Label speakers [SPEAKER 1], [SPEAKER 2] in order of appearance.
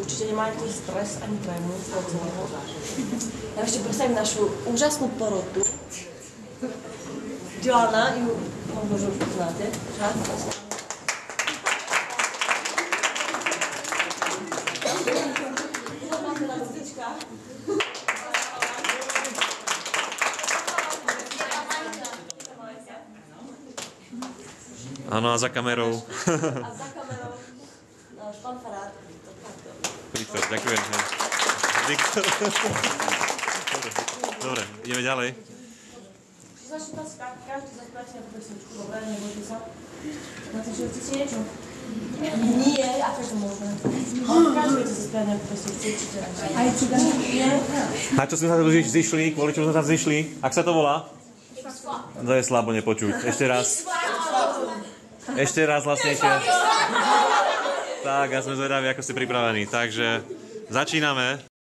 [SPEAKER 1] určite nemáte stres ani trému z toho celého. Ja ešte predstavím našu úžasnú porotu. Joana, ju možno už poznáte.
[SPEAKER 2] Áno, a za kamerou.
[SPEAKER 1] A za kamerou náš pán farár.
[SPEAKER 2] Viktor, ďakujem. Viktor. Dobre, ideme ďalej.
[SPEAKER 1] Začne tá skáka, každý zaspáte nejakú pesničku, dobre, nebojte sa. Na to, že chcete niečo? Nie, ako je to možné? Každý chce zaspáť nejakú pesničku, určite. Aj cigáni? Nie?
[SPEAKER 2] Na čo sme sa tu zišli? Kvôli čomu sme sa zišli? Ak sa to volá? To je slabo nepočuť. Ešte raz. Ešte raz hlasnejšie. Tak, a sme zvedaví, ako ste pripravení. Takže začíname.